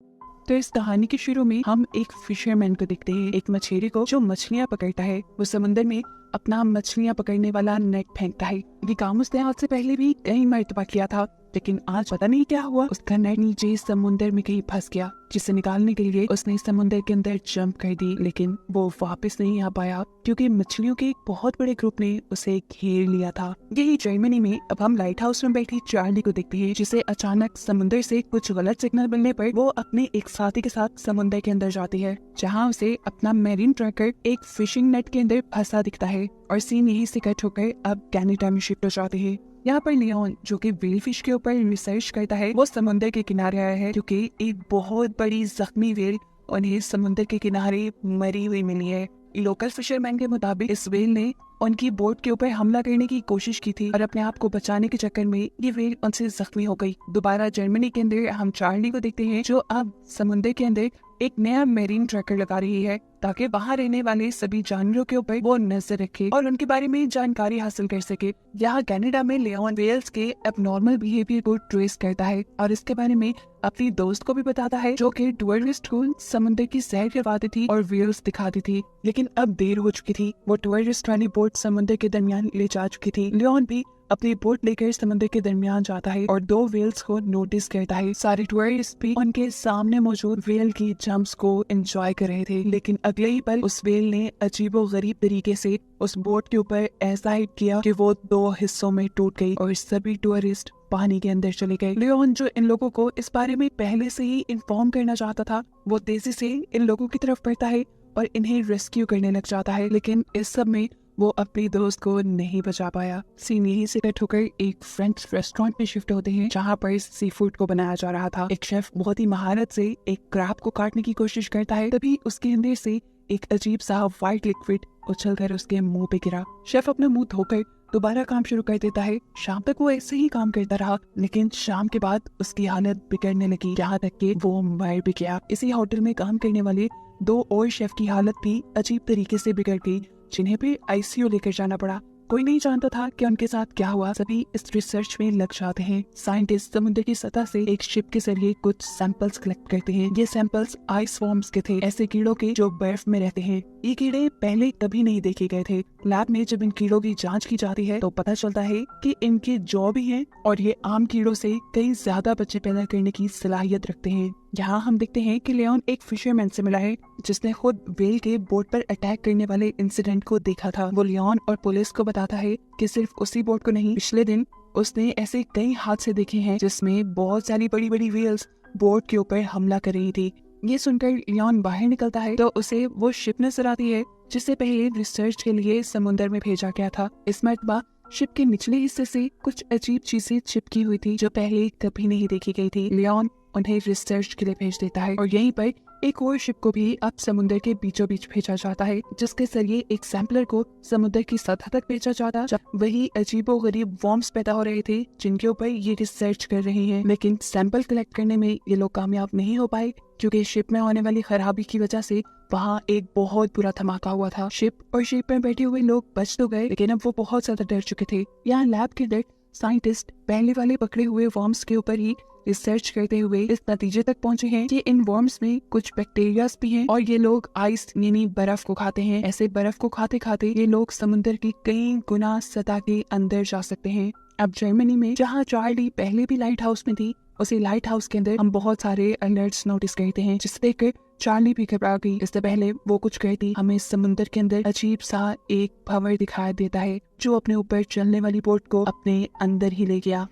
तो इस कहानी के शुरू में हम एक फिशरमैन को देखते हैं, एक मछेरे को जो मछलियां पकड़ता है। वो समुद्र में अपना मछलियां पकड़ने वाला नेट फेंकता है। ये काम उसने आज से पहले भी कई मर्तबा किया था, लेकिन आज पता नहीं क्या हुआ, उसका नेट नीचे समुद्र में कहीं फंस गया, जिसे निकालने के लिए उसने समुद्र के अंदर जंप कर दी, लेकिन वो वापस नहीं आ पाया क्योंकि मछलियों के एक बहुत बड़े ग्रुप ने उसे घेर लिया था। यही जर्मनी में अब हम लाइट हाउस में बैठी चार्ली को देखते हैं, जिसे अचानक समुद्र से कुछ गलत सिग्नल मिलने पर वो अपने एक साथी के साथ समुद्र के अंदर जाती है, जहाँ उसे अपना मैरीन ट्रैकर एक फिशिंग नेट के अंदर फंसा दिखता है। और सीन यही से कट होकर अब कनाडा में शिफ्ट हो जाते हैं। यहाँ पर लियोन, जो कि व्हेल फिश के ऊपर रिसर्च करता है, वो समुद्र के किनारे आया है क्योंकि एक बहुत बड़ी जख्मी व्हेल उन्हें समुद्र के किनारे मरी हुई मिली है। लोकल फिशरमैन के मुताबिक इस व्हेल ने उनकी बोट के ऊपर हमला करने की कोशिश की थी और अपने आप को बचाने के चक्कर में ये व्हेल उनसे जख्मी हो गई। दोबारा जर्मनी के अंदर हम चार्ली को देखते हैं, जो अब समुद्र के अंदर एक नया मैरीन ट्रैकर लगा रही है ताकि वहाँ रहने वाले सभी जानवरों के ऊपर वो नजर रखे और उनके बारे में जानकारी हासिल कर सके। यहाँ कनाडा में लियोन व्हेल्स के एबनॉर्मल बिहेवियर को ट्रेस करता है और इसके बारे में अपनी दोस्त को भी बताता है, जो कि टूरिस्ट को समुद्र की सैर करवाती थी और व्हेल्स दिखाती थी। लेकिन अब देर हो चुकी थी, वो टूरिस्ट वाली बोट समुद्र के दरमियान ले जा चुकी थी। लियोन भी अपनी बोट लेकर समुद्र के दरमियान जाता है और दो व्हेल्स को नोटिस करता है। सारे टूरिस्ट भी उनके सामने मौजूद व्हेल की जंप्स को एंजॉय कर रहे थे, लेकिन अगले ही पल उस व्हेल ने अजीबोगरीब तरीके से उस बोट के ऊपर ऐसा हिट किया कि वो दो हिस्सों में टूट गई और सभी टूरिस्ट पानी के अंदर चले गए। लियोन, जो इन लोगों को इस बारे में पहले से ही इन्फॉर्म करना चाहता था, वो तेजी से इन लोगों की तरफ बढ़ता है और इन्हें रेस्क्यू करने लग जाता है, लेकिन इस सब में वो अपनी दोस्त को नहीं बचा पाया। सीन यही से कट होकर एक फ्रेंच रेस्टोरेंट में शिफ्ट होते हैं, जहाँ पर सी फूड को बनाया जा रहा था। एक शेफ बहुत ही महारत से एक क्रैब को काटने की कोशिश करता है, तभी उसके अंदर से एक अजीब सा व्हाइट लिक्विड उछलकर उसके मुंह पे गिरा। शेफ अपना मुंह धोकर दोबारा काम शुरू कर देता है। शाम तक वो ऐसे ही काम करता रहा, लेकिन शाम के बाद उसकी हालत बिगड़ने लगी, यहाँ तक कि वो मर भी गया। इसी होटल में काम करने वाले दो और शेफ की हालत भी अजीब तरीके से बिगड़ गई, जिन्हें भी आईसीयू लेकर जाना पड़ा। कोई नहीं जानता था कि उनके साथ क्या हुआ। सभी इस रिसर्च में लग जाते हैं। साइंटिस्ट समुद्र की सतह से एक शिप के जरिए कुछ सैंपल्स कलेक्ट करते हैं। ये सैंपल्स आइस वॉर्म्स के थे, ऐसे कीड़ों के जो बर्फ में रहते हैं। ये कीड़े पहले कभी नहीं देखे गए थे। लैब में जब इन कीड़ों की जांच की जाती है तो पता चलता है कि इनके जॉ भी हैं और ये आम कीड़ों से कई ज्यादा बच्चे पैदा करने की सलाहियत रखते हैं। यहाँ हम देखते हैं कि लियोन एक फिशरमैन से मिला है, जिसने खुद व्हेल के बोट पर अटैक करने वाले इंसिडेंट को देखा था। वो लियोन और पुलिस को बताता है कि सिर्फ उसी बोट को नहीं, पिछले दिन उसने ऐसे कई हादसे देखे हैं जिसमें बहुत सारी बड़ी बड़ी व्हेल्स बोट के ऊपर हमला कर रही थी। ये सुनकर लियोन बाहर निकलता है तो उसे वो शिप नजर आती है जिसे पहले रिसर्च के लिए समुद्र में भेजा गया था। इस मरतबा शिप के निचले हिस्से से कुछ अजीब चीजें चिपकी हुई थी जो पहले कभी नहीं देखी गई थी। लियोन उन्हें रिसर्च के लिए भेज देता है और यहीं पर एक और शिप को भी अब समुद्र के बीचों बीच भेजा जाता है, जिसके जरिए एक सैंपलर को समुद्र की सतह तक भेजा जाता, जब वही अजीबोगरीब वॉर्म्स पैदा हो रहे थे जिनके ऊपर ये रिसर्च कर रहे हैं। लेकिन सैंपल कलेक्ट करने में ये लोग कामयाब नहीं हो पाए क्योंकि शिप में होने वाली खराबी की वजह से वहाँ एक बहुत बुरा धमाका हुआ था। शिप और शिप में बैठे हुए लोग बच तो गए, लेकिन अब वो बहुत ज्यादा डर चुके थे। यहाँ लैब के अंदर साइंटिस्ट पहले वाले पकड़े हुए वॉर्म्स के ऊपर ही रिसर्च करते हुए इस नतीजे तक पहुंचे हैं कि इन वॉर्म्स में कुछ बैक्टीरियाज भी हैं और ये लोग आइस यानी बर्फ को खाते हैं। ऐसे बर्फ को खाते खाते ये लोग समुद्र की कई गुना सतह के अंदर जा सकते हैं। अब जर्मनी में जहाँ चार्ली पहले भी लाइट हाउस में थी, उसी लाइट हाउस के अंदर हम बहुत सारे अलर्ट्स नोटिस करते हैं, जिसे देखकर चार्ली भी घबरा गई। इससे पहले वो कुछ कहती, हमें समुद्र के अंदर अजीब सा एक भंवर दिखाई देता है जो अपने ऊपर चलने वाली बोट को अपने अंदर ही ले गया।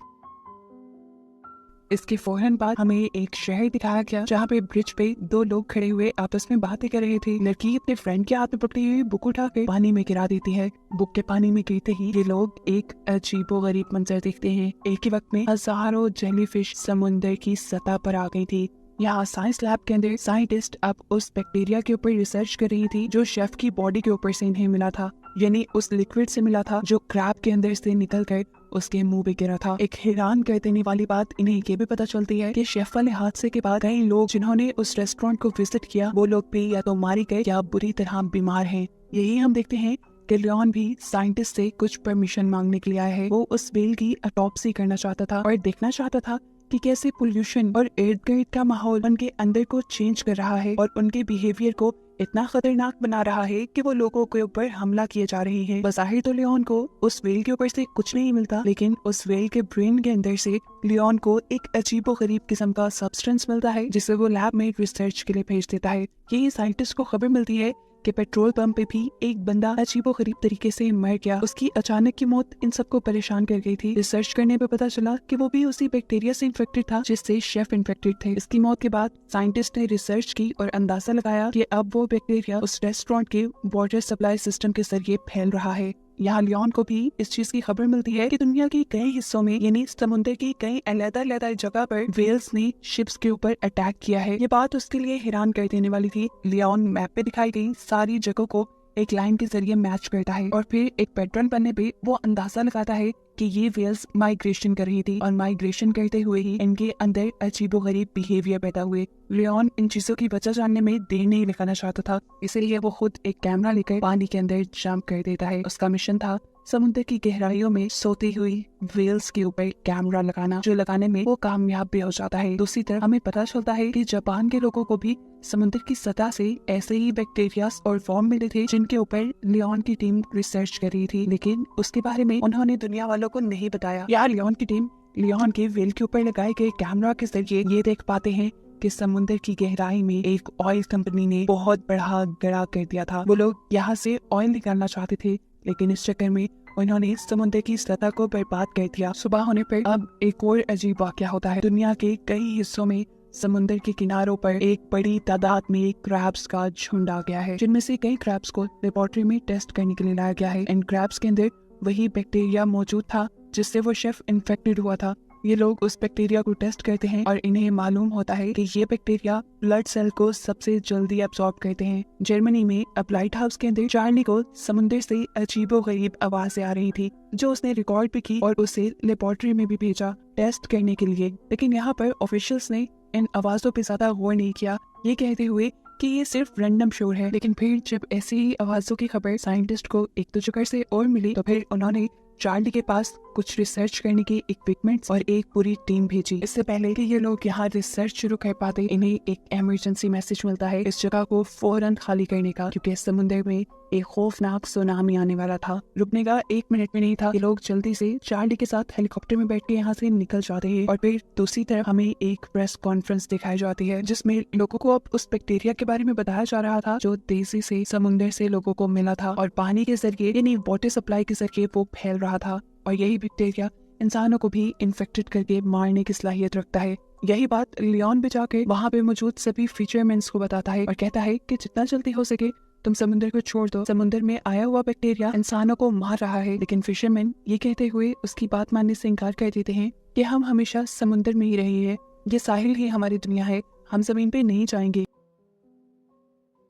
इसके फौरन बाद हमें एक शहर दिखाया गया जहाँ पे ब्रिज पे दो लोग खड़े हुए आपस में बातें कर रहे थे। लड़की अपने फ्रेंड के हाथ में पकड़ी हुई बुक उठा के पानी में गिरा देती है। बुक के पानी में गिरते ही ये लोग एक अजीबोगरीब मंजर देखते हैं। एक ही वक्त में हजारों जेलीफिश समुद्र की सतह पर आ गई थी। यहाँ साइंस लैब के अंदर साइंटिस्ट अब उस बैक्टीरिया के ऊपर रिसर्च कर रही थी जो शेफ की बॉडी के ऊपर से इन्हें मिला था, यानी उस लिक्विड से मिला था जो क्रैब के अंदर से निकलकर उसके मुंह पे गिरा था। एक हैरान कर देने वाली बात इन्हें ये भी पता चलती है कि शेफ वाले हादसे के बाद कई लोग जिन्होंने उस रेस्टोरेंट को विजिट किया वो लोग भी या तो मारे गए या बुरी तरह बीमार हैं। यही हम देखते हैं कि लियोन भी साइंटिस्ट से कुछ परमिशन मांगने के लिए आया है। वो उस व्हेल की ऑटोप्सी करना चाहता था और देखना चाहता था कि कैसे पोल्यूशन और इर्द गिर्द का माहौल उनके अंदर को चेंज कर रहा है और उनके बिहेवियर को इतना खतरनाक बना रहा है कि वो लोगों के ऊपर हमला किए जा रहे हैं। बज़ाहिर तो लियोन को उस व्हेल के ऊपर से कुछ नहीं मिलता, लेकिन उस व्हेल के ब्रेन के अंदर से लियोन को एक अजीबोगरीब किस्म का सब्सटेंस मिलता है, जिसे वो लैब में रिसर्च के लिए भेज देता है। यही साइंटिस्ट को खबर मिलती है कि पेट्रोल पंप पे भी एक बंदा अजीबोगरीब तरीके से मर गया। उसकी अचानक की मौत इन सबको परेशान कर गई थी। रिसर्च करने पे पता चला कि वो भी उसी बैक्टीरिया से इन्फेक्टेड था जिससे शेफ इन्फेक्टेड थे। इसकी मौत के बाद साइंटिस्ट ने रिसर्च की और अंदाजा लगाया कि अब वो बैक्टीरिया उस रेस्टोरेंट के वाटर सप्लाई सिस्टम के जरिए फैल रहा है। यहाँ लियोन को भी इस चीज की खबर मिलती है कि दुनिया के कई हिस्सों में यानी समुद्र की कई अलग-अलग जगह पर व्हेल्स ने शिप्स के ऊपर अटैक किया है। ये बात उसके लिए हैरान कर देने वाली थी। लियोन मैप पे दिखाई गई सारी जगहों को एक लाइन के जरिए मैच करता है और फिर एक पैटर्न बनने पे वो अंदाजा लगाता है कि ये व्हेल्स माइग्रेशन कर रही थी और माइग्रेशन करते हुए ही इनके अंदर अजीबोगरीब बिहेवियर पैदा हुए। लियोन इन चीजों की वजह जानने में देर नहीं लगाना चाहता था, इसीलिए वो खुद एक कैमरा लेकर पानी के अंदर जंप कर देता है। उसका मिशन था समुद्र की गहराइयों में सोती हुई व्हेल्स के ऊपर कैमरा लगाना, जो लगाने में वो कामयाब भी हो जाता है। दूसरी तरफ हमें पता चलता है कि जापान के लोगों को भी समुद्र की सतह से ऐसे ही बैक्टीरिया और फॉर्म मिले थे जिनके ऊपर लियोन की टीम रिसर्च कर रही थी, लेकिन उसके बारे में उन्होंने दुनिया वालों को नहीं बताया। यार लियोन की टीम लियोन के व्हेल के ऊपर लगाए गए कैमरा के जरिए ये देख पाते हैं कि समुद्र की गहराई में एक ऑयल कंपनी ने बहुत बड़ा गड्ढा कर दिया था। वो लोग यहाँ से ऑयल निकालना चाहते थे, लेकिन इस चक्कर में उन्होंने समुद्र की सतह को बर्बाद कर दिया। सुबह होने पर अब एक और अजीब वाकया होता है। दुनिया के कई हिस्सों में समुद्र के किनारों पर एक बड़ी तादाद में क्रैब्स का झुंड आ गया है, जिनमें से कई क्रैब्स को लेबोरेटरी में टेस्ट करने के लिए लाया गया है। इन क्रैब्स के अंदर वही बैक्टीरिया मौजूद था जिससे वो शेफ इन्फेक्टेड हुआ था। ये लोग उस बैक्टीरिया को टेस्ट करते हैं और इन्हें मालूम होता है कि ये बैक्टीरिया ब्लड सेल को सबसे जल्दी एब्सॉर्ब करते हैं। जर्मनी में अब लाइट हाउस के अंदर चार्ली को समुद्र से अजीबोगरीब आवाजें आ रही थी, जो उसने रिकॉर्ड भी की और उसे लेबोरेटरी में भी भेजा टेस्ट करने के लिए। लेकिन यहाँ पर ऑफिशियल्स ने इन आवाजों पे ज्यादा गौर नहीं किया, ये कहते हुए कि ये सिर्फ रैंडम शोर है। लेकिन फिर जब ऐसी ही आवाजों की खबर साइंटिस्ट को एक दो जगह से और मिली, तो फिर उन्होंने चार्ली के पास कुछ रिसर्च करने की इक्विपमेंट्स और एक पूरी टीम भेजी। इससे पहले कि ये लोग यहाँ रिसर्च शुरू कर पाते, इन्हें एक इमरजेंसी मैसेज मिलता है इस जगह को फौरन खाली करने का, क्योंकि समुद्र में एक खौफनाक सुनामी आने वाला था। रुकने का 1 मिनट भी नहीं था। ये लोग जल्दी से चार्ली के साथ हेलीकॉप्टर में बैठ के यहाँ से निकल जाते हैं और फिर दूसरी तरफ हमें एक प्रेस कॉन्फ्रेंस दिखाई जाती है, जिसमें लोगों को अब उस बैक्टीरिया के बारे में बताया जा रहा था जो तेजी से समुद्र से लोगों को मिला था और पानी के जरिए यानी वाटर सप्लाई के जरिए वो फैल रहा था। और यही बैक्टीरिया इंसानों को भी इन्फेक्टेड करके मारने की सलाहियत रखता है। यही बात लियोन भी जाके वहाँ पे मौजूद सभी फिशरमैन्स को बताता है और कहता है कि जितना जल्दी हो सके तुम समुद्र को छोड़ दो। समुद्र में आया हुआ बैक्टीरिया इंसानों को मार रहा है। लेकिन फिशरमैन ये कहते हुए उसकी बात मानने से इनकार कर देते हैं कि हम हमेशा समुद्र में ही रहे हैं, ये साहिल ही हमारी दुनिया है, हम जमीन पे नहीं जाएंगे।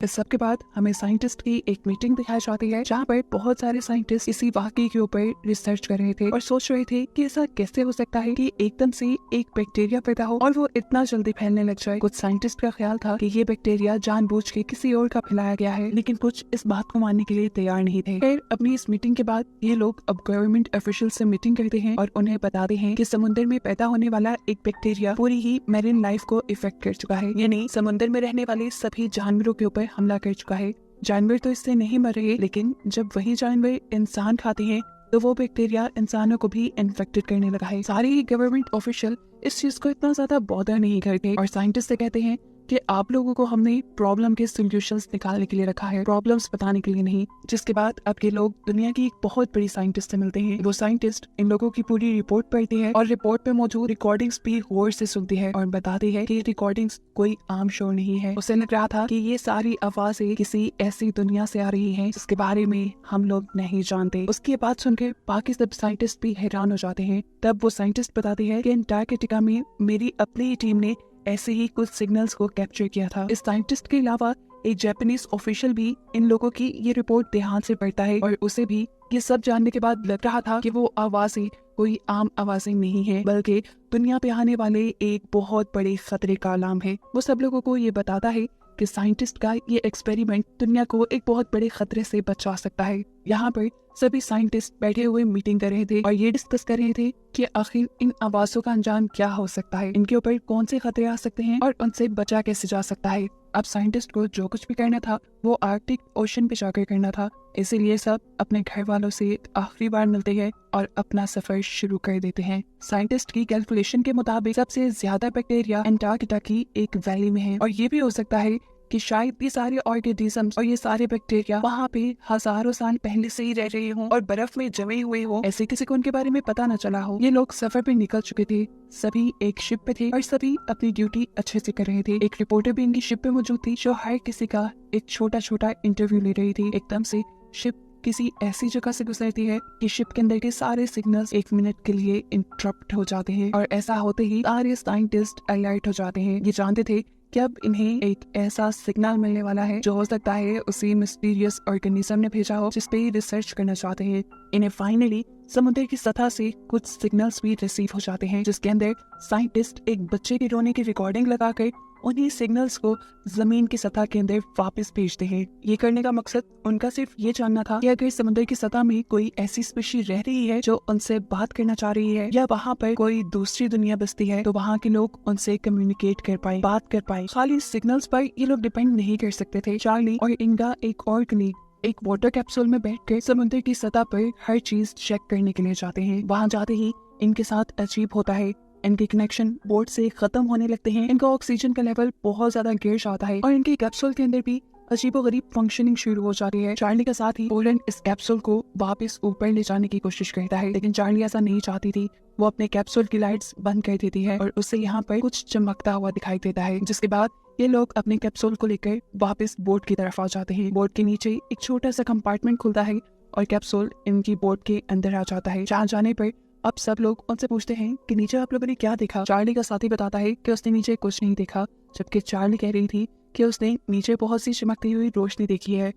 इस सब के बाद हमें साइंटिस्ट की एक मीटिंग दिखाई जाती है, जहाँ पर बहुत सारे साइंटिस्ट इसी वाकये के ऊपर रिसर्च कर रहे थे और सोच रहे थे कि ऐसा कैसे हो सकता है कि एकदम से एक बैक्टीरिया पैदा हो और वो इतना जल्दी फैलने लग जाए। कुछ साइंटिस्ट का ख्याल था कि ये बैक्टीरिया जानबूझ के किसी और का फैलाया गया है, लेकिन कुछ इस बात को मानने के लिए तैयार नहीं थे। फिर अपनी इस मीटिंग के बाद ये लोग अब गवर्नमेंट ऑफिशियल से मीटिंग करते हैं और उन्हें बताते हैं कि समुद्र में पैदा होने वाला एक बैक्टीरिया पूरी ही मैरीन लाइफ को इफेक्ट कर चुका है, यानी समुद्र में रहने वाले सभी जानवरों के ऊपर हमला कर चुका है। जानवर तो इससे नहीं मर रहे, लेकिन जब वही जानवर इंसान खाते हैं तो वो बैक्टीरिया इंसानों को भी इन्फेक्टेड करने लगा है। सारे ही गवर्नमेंट ऑफिशियल इस चीज को इतना ज्यादा बॉदर नहीं करते और साइंटिस्ट से कहते हैं कि आप लोगों को हमने प्रॉब्लम के सॉल्यूशंस निकालने के लिए रखा है, प्रॉब्लम्स बताने के लिए नहीं। जिसके बाद अब ये लोग दुनिया की एक बहुत बड़ी साइंटिस्ट से मिलते हैं। वो साइंटिस्ट इन लोगों की पूरी रिपोर्ट पढ़ती है और रिपोर्ट में मौजूद रिकॉर्डिंग्स भी गौर से सुनती है और बताती है कि रिकॉर्डिंग्स कोई आम शोर नहीं है। उसे लग रहा था कि ये सारी आवाजें किसी ऐसी दुनिया से आ रही है जिसके बारे में हम लोग नहीं जानते। उसकी बात सुनकर बाकी सब साइंटिस्ट भी हैरान हो जाते हैं। तब वो साइंटिस्ट बताती है कि अंटार्कटिका में मेरी अपनी ही टीम ने ऐसे ही कुछ सिग्नल्स को कैप्चर किया था। इस साइंटिस्ट के अलावा एक जापानीज ऑफिशियल भी इन लोगों की ये रिपोर्ट ध्यान से पढ़ता है और उसे भी ये सब जानने के बाद लग रहा था कि वो आवाजें कोई आम आवाजें नहीं है, बल्कि दुनिया पे आने वाले एक बहुत बड़े खतरे का अलार्म है। वो सब लोगों को ये बताता है कि साइंटिस्ट का ये एक्सपेरिमेंट दुनिया को एक बहुत बड़े खतरे से बचा सकता है। यहाँ पर सभी साइंटिस्ट बैठे हुए मीटिंग कर रहे थे और ये डिस्कस कर रहे थे कि आखिर इन आवाजों का अंजाम क्या हो सकता है, इनके ऊपर कौन से खतरे आ सकते हैं और उनसे बचा कैसे जा सकता है। अब साइंटिस्ट को जो कुछ भी करना था वो आर्कटिक ओशन पे जाकर करना था, इसीलिए सब अपने घर वालों से आखिरी बार मिलते हैं और अपना सफर शुरू कर देते हैं। साइंटिस्ट की कैलकुलेशन के मुताबिक सबसे ज्यादा बैक्टीरिया एंटार्कटिका की एक वैली में है और ये भी हो सकता है कि शायद ये सारे ऑर्गेनिजम्स और ये सारे बैक्टीरिया वहाँ पे हजारों साल पहले से ही रह रहे हों और बर्फ में जमे हुए हों, ऐसे किसी को उनके बारे में पता न चला हो। ये लोग सफर पे निकल चुके थे, सभी एक शिप पे थे और सभी अपनी ड्यूटी अच्छे से कर रहे थे। एक रिपोर्टर भी इनकी शिप पे मौजूद थी जो हर किसी का एक छोटा छोटा इंटरव्यू ले रही थी। एकदम से शिप किसी ऐसी जगह से गुजरती है कि शिप के अंदर के सारे सिग्नल्स 1 मिनट के लिए इंटरप्ट हो जाते हैं और ऐसा होते ही सारे साइंटिस्ट अलर्ट हो जाते हैं। ये जानते थे कि अब इन्हें एक ऐसा सिग्नल मिलने वाला है जो हो सकता है उसी मिस्टीरियस ऑर्गेनिज्म ने भेजा हो जिस पे रिसर्च करना चाहते हैं। इन्हें फाइनली समुद्र की सतह से कुछ सिग्नल्स भी रिसीव हो जाते हैं जिसके अंदर साइंटिस्ट एक बच्चे के रोने की रिकॉर्डिंग लगाकर उन्हीं सिग्नल्स को जमीन की सतह के अंदर वापस भेजते हैं। ये करने का मकसद उनका सिर्फ ये जानना था कि अगर समुद्र की सतह में कोई ऐसी स्पीशी रह रही है जो उनसे बात करना चाह रही है या वहाँ पर कोई दूसरी दुनिया बसती है तो वहाँ के लोग उनसे कम्युनिकेट कर पाए, बात कर पाए। खाली सिग्नल्स पर ये लोग डिपेंड नहीं कर सकते थे। चार्ली और इनका एक और कलीग एक वाटर कैप्सूल में बैठकर समुद्र की सतह पर हर चीज चेक करने के लिए जाते हैं। वहाँ जाते ही इनके साथ अजीब होता है, इनके कनेक्शन बोर्ड से खत्म होने लगते हैं, इनका ऑक्सीजन का लेवल बहुत ज्यादा गिर जाता है और इनके कैप्सूल के अंदर भी अजीबोगरीब फंक्शनिंग शुरू हो जाती है। चार्ली का साथ ही पोलैंड इस कैप्सूल को वापस ऊपर ले जाने की कोशिश करता है, लेकिन चार्ली ऐसा नहीं चाहती थी। वो अपने कैप्सूल की लाइट्स बंद कर देती है और उससे यहाँ पर कुछ चमकता हुआ दिखाई देता है, जिसके बाद ये लोग अपने कैप्सूल को लेकर वापस बोट की तरफ आ जाते हैं। बोट के नीचे एक छोटा सा कंपार्टमेंट खुलता है और कैप्सूल इनकी बोट के अंदर आ जाता है। जहाँ जाने पर अब सब लोग उनसे पूछते हैं कि नीचे आप लोगों ने क्या देखा। चार्ली का साथी बताता है कि उसने नीचे कुछ नहीं देखा, जबकि चार्ली कह रही थी कि उसने नीचे बहुत सी चमकती हुई रोशनी देखी है।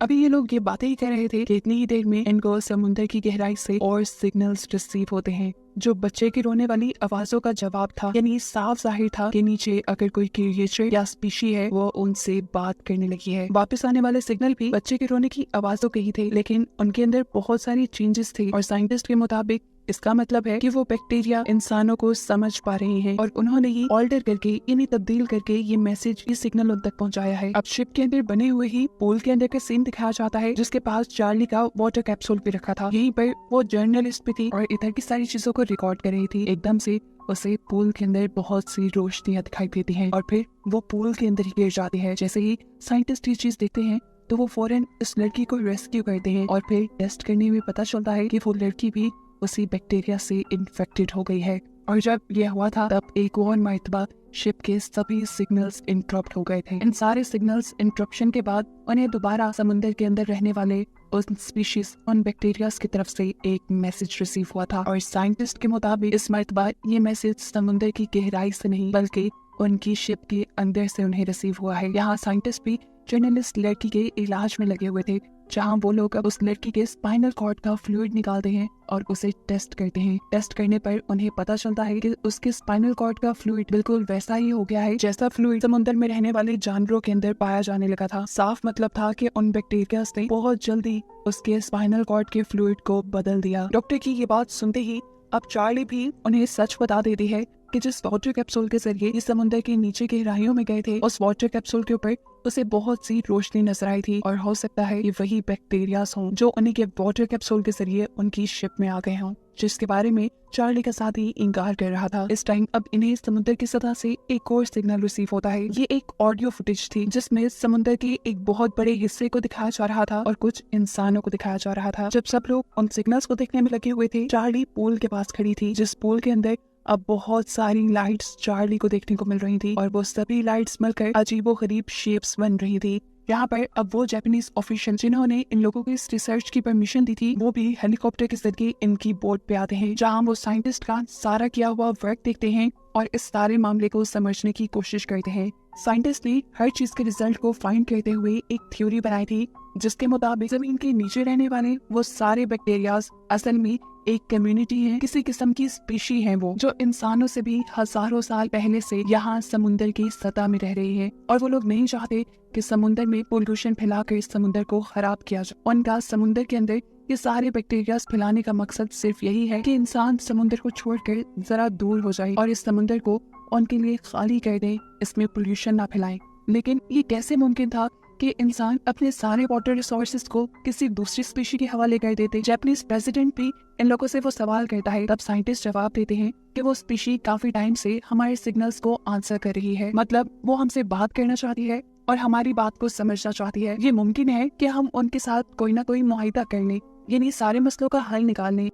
अभी ये लोग ये बातें ही कर रहे थे कि इतनी ही देर में इनको समुद्र की गहराई से और सिग्नल्स रिसीव होते हैं जो बच्चे की रोने वाली आवाजों का जवाब था। यानी साफ जाहिर था कि नीचे अगर कोई क्रिएचर या स्पीशी है वो उनसे बात करने लगी है। वापस आने वाले सिग्नल भी बच्चे के रोने की आवाजों के ही थे, लेकिन उनके अंदर बहुत सारी चेंजेस थे और साइंटिस्ट के मुताबिक इसका मतलब है कि वो बैक्टीरिया इंसानों को समझ पा रहे हैं और उन्होंने ही ऑल्टर करके इन्हें तब्दील करके ये मैसेज, ये सिग्नल उन तक पहुंचाया है। अब शिप के अंदर बने हुए ही पूल के अंदर का सीन दिखाया जाता है जिसके पास चार्ली का वाटर कैप्सूल भी रखा था। यहीं पर वो जर्नलिस्ट भी थी और इधर की सारी चीजों को रिकॉर्ड कर रही थी। एकदम से उसे पूल के अंदर बहुत सी रोशनियां दिखाई देती हैं और फिर वो पूल के अंदर ही गिर जाती है। जैसे ही साइंटिस्ट ये चीज देखते हैं तो वो फौरन इस लड़की को रेस्क्यू करते हैं और फिर टेस्ट करने में पता चलता है कि वो लड़की भी उसी बैक्टीरिया से इन्फेक्टेड हो गई है। और जब यह हुआ था तब एक और मर्तबा शिप के सभी सिग्नल्स इंटरप्ट हो गए थे। इन सारे सिग्नल्स इंटरप्शन के बाद उन्हें दोबारा समुद्र के अंदर रहने वाले उन स्पीशीज, उन बैक्टीरियाज की तरफ से एक मैसेज रिसीव हुआ था और साइंटिस्ट के मुताबिक इस मर्तबा ये मैसेज समुद्र की गहराई से नहीं बल्कि उनकी शिप के अंदर से उन्हें रिसीव हुआ है। यहाँ साइंटिस्ट भी जर्नलिस्ट लड़की के इलाज में लगे हुए थे, जहाँ वो लोग अब उस लड़की के स्पाइनल कॉर्ड का फ्लूइड निकालते हैं और उसे टेस्ट करते हैं। टेस्ट करने पर उन्हें पता चलता है कि उसके स्पाइनल कॉर्ड का फ्लूइड बिल्कुल वैसा ही हो गया है जैसा फ्लूइड समुद्र में रहने वाले जानवरों के अंदर पाया जाने लगा था। साफ मतलब था कि उन बैक्टीरिया ने बहुत जल्दी उसके स्पाइनल कॉर्ड के फ्लूइड को बदल दिया। डॉक्टर की ये बात सुनते ही अब चार्ली भी उन्हें सच बता देती है कि जिस वाटर कैप्सूल के जरिए इस समुद्र के नीचे गहराइयों में गए थे उस वाटर कैप्सूल के ऊपर उसे बहुत सी रोशनी नजर आई थी और हो सकता है ये वही बैक्टीरियाज हों जो उन्हीं के वाटर कैप्सूल के जरिए उनकी शिप में आ गए हों, जिसके बारे में चार्ली का साथी इनकार कर रहा था। इस टाइम अब इन्हें समुद्र की सतह से एक और सिग्नल रिसीव होता है। ये एक ऑडियो फुटेज थी जिसमें समुद्र के एक बहुत बड़े हिस्से को दिखाया जा रहा था और कुछ इंसानों को दिखाया जा रहा था। जब सब लोग उन सिग्नल्स को देखने में लगे हुए थे, चार्ली पूल के पास खड़ी थी, जिस पूल के अंदर अब बहुत सारी लाइट्स चार्ली को देखने को मिल रही थी और वो सभी लाइट्स मिलकर अजीबो गरीब शेप्स बन रही थी। यहाँ पर अब वो जापानीज ऑफिशियल जिन्होंने इन लोगों को इस रिसर्च की परमिशन दी थी, वो भी हेलीकॉप्टर के जरिए इनकी बोट पे आते हैं, जहाँ वो साइंटिस्ट का सारा किया हुआ वर्क देखते हैं और इस सारे मामले को समझने की कोशिश करते हैं। साइंटिस्ट ने हर चीज के रिजल्ट को फाइंड करते हुए एक थ्योरी बनाई थी, जिसके मुताबिक जमीन के नीचे रहने वाले वो सारे बैक्टीरियाज असल में एक कम्युनिटी है, किसी किस्म की स्पीशी है वो, जो इंसानों से भी हजारों साल पहले से यहाँ समुद्र की सतह में रह रही है। और वो लोग नहीं चाहते कि समुद्र में पोल्यूशन फैलाकर इस समुद्र को खराब किया जाए। उनका समुद्र के अंदर ये सारे बैक्टीरिया फैलाने का मकसद सिर्फ यही है कि इंसान समुद्र को छोड़कर जरा दूर हो जाए और इस समुद्र को उनके लिए खाली कर दे, इसमें पोल्यूशन ना फैलाए। लेकिन ये कैसे मुमकिन था कि इंसान अपने सारे वाटर रिसोर्सेज को किसी दूसरी स्पीशी के हवाले कर देते? जापानीज प्रेसिडेंट भी इन लोगों से वो सवाल करता है, तब साइंटिस्ट जवाब देते हैं कि वो स्पीशी काफी टाइम से हमारे सिग्नल्स को आंसर कर रही है, मतलब वो हमसे बात करना चाहती है और हमारी बात को समझना चाहती है। ये मुमकिन है कि हम उनके साथ कोई ना कोई मुआहिदा कर लें, यानी सारे मसलों का हल निकाल लें।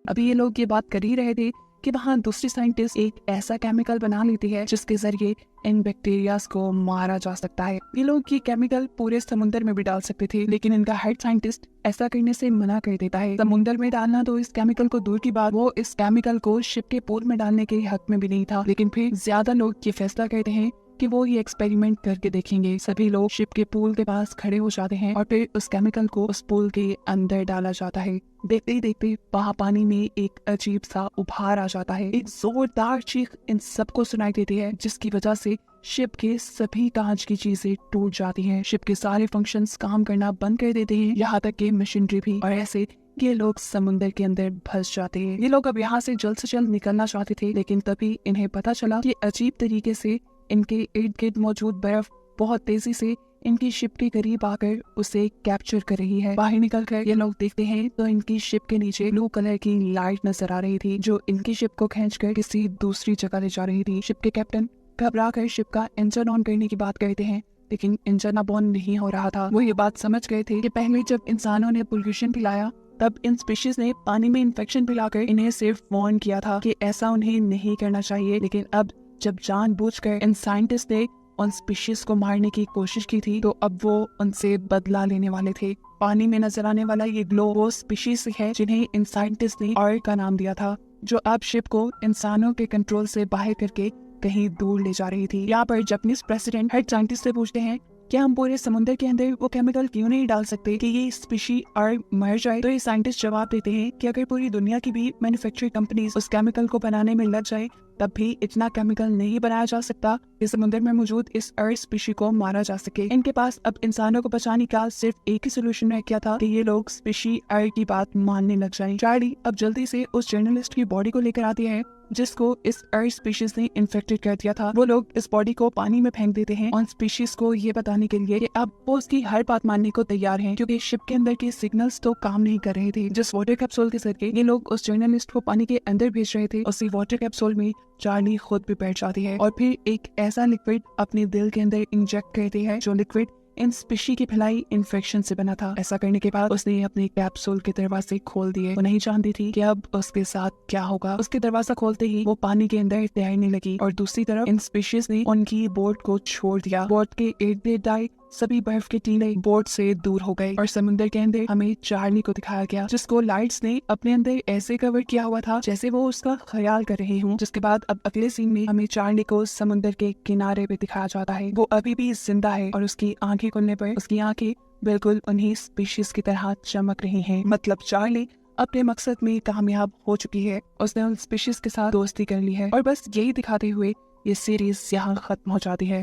अभी ये लोग ये बात कर ही रहे थे कि वहाँ दूसरी साइंटिस्ट एक ऐसा केमिकल बना लेती है जिसके जरिए इन बैक्टीरियाज को मारा जा सकता है। ये लोग ये केमिकल पूरे समुद्र में भी डाल सकते थे, लेकिन इनका हेड साइंटिस्ट ऐसा करने से मना कर देता है। समुद्र में डालना तो इस केमिकल को दूर की बात, वो इस केमिकल को शिप के पूल में डालने के हक में भी नहीं था। लेकिन फिर ज्यादा लोग ये फैसला करते हैं कि वो ये एक्सपेरिमेंट करके देखेंगे। सभी लोग शिप के पूल के पास खड़े हो जाते हैं और फिर उस केमिकल को उस पूल के अंदर डाला जाता है। देखते ही देखते वहाँ पानी में एक अजीब सा उभार आ जाता है। एक जोरदार चीख इन सबको सुनाई देती है, जिसकी वजह से शिप के सभी कांच की चीजें टूट जाती हैं। शिप के सारे फंक्शंस काम करना बंद कर देते हैं, यहाँ तक कि मशीनरी भी। और ऐसे ये लोग समुद्र के अंदर फंस जाते हैं। ये लोग अब यहाँ से जल्द निकलना चाहते थे, लेकिन तभी इन्हें पता चला कि अजीब तरीके से इनके इर्द गिर्द मौजूद बर्फ बहुत तेजी से इनकी शिप के करीब आकर उसे कैप्चर कर रही है। बाहर निकलकर ये लोग देखते हैं तो इनकी शिप के नीचे ब्लू कलर की लाइट नजर आ रही थी, जो इनकी शिप को खींचकर किसी दूसरी जगह ले जा रही थी। शिप के कैप्टन घबरा कर शिप का इंजन ऑन करने की बात करते हैं, लेकिन इंजन अब ऑन नहीं हो रहा था। वो ये बात समझ गए थे कि पहले जब इंसानों ने पोल्यूशन फैलाया, तब इन स्पीशीज ने पानी में इन्फेक्शन फैलाकर इन्हें सिर्फ वार्न किया था कि ऐसा उन्हें नहीं करना चाहिए। लेकिन अब जब जानबूझकर इन साइंटिस्ट ने उन स्पीशीज को मारने की कोशिश की थी, तो अब वो उनसे बदला लेने वाले थे। पानी में नजर आने वाला ये ग्लो वो स्पीशीज है जिन्हें इन साइंटिस्ट ने ऑयल का नाम दिया था, जो अब शिप को इंसानों के कंट्रोल से बाहर करके कहीं दूर ले जा रही थी। यहाँ पर जापानीज प्रेसिडेंट हेड साइंटिस्ट से पूछते हैं कि हम पूरे समुद्र के अंदर वो केमिकल क्यों नहीं डाल सकते कि ये स्पीशी और मर जाए। तो ये साइंटिस्ट जवाब देते हैं कि अगर पूरी दुनिया की भी मैन्युफैक्चरिंग कंपनीज उस केमिकल को बनाने में लग जाए, तब भी इतना केमिकल नहीं बनाया जा सकता कि समुद्र में मौजूद इस अर्थ स्पीशी को मारा जा सके। इनके पास अब इंसानों को बचाने का सिर्फ एक ही सोल्यूशन रह गया था कि ये लोग स्पीशी अर्थ की बात मानने लग जाएं। चार्ली अब जल्दी से उस जर्नलिस्ट की बॉडी को लेकर आती है जिसको इस अर्थ स्पीशीज ने इन्फेक्टेड कर दिया था। वो लोग इस बॉडी को पानी में फेंक देते हैं उन स्पीशीज को ये बताने के लिए कि अब वो उसकी हर बात मानने को तैयार हैं, क्योंकि शिप के अंदर के सिग्नल्स तो काम नहीं कर रहे थे। जिस वाटर कैप्सूल के जरिए ये लोग उस जर्नलिस्ट को पानी के अंदर भेज रहे थे, उसी वाटर कैप्सूल में चार्ली खुद भी बैठ जाती है और फिर एक ऐसा लिक्विड अपने दिल के अंदर इंजेक्ट करती है, जो लिक्विड इन स्पीशी की फैलाई इन्फेक्शन से बना था। ऐसा करने के बाद उसने अपने कैप्सूल के दरवाजे खोल दिए। वो नहीं जानती थी कि अब उसके साथ क्या होगा। उसके दरवाजा खोलते ही वो पानी के अंदर तैरने लगी और दूसरी तरफ इन स्पीशीज ने उनकी बोट को छोड़ दिया। बोट के इर्द गिर्द आए सभी बर्फ के टीले बोट से दूर हो गए और समुद्र के अंदर हमें चार्ली को दिखाया गया, जिसको लाइट्स ने अपने अंदर ऐसे कवर किया हुआ था जैसे वो उसका ख्याल कर रहे हों। जिसके बाद अब अगले सीन में हमें चार्ली को समुद्र के किनारे पे दिखाया जाता है। वो अभी भी जिंदा है और उसकी आंखें खुलने पर उसकी आंखें बिल्कुल उन्हीं स्पीशीज की तरह चमक रही हैं। मतलब चार्ली अपने मकसद में कामयाब हो चुकी है, उसने उन स्पीशीज के साथ दोस्ती कर ली है। और बस यही दिखाते हुए ये सीरीज यहाँ खत्म हो जाती है।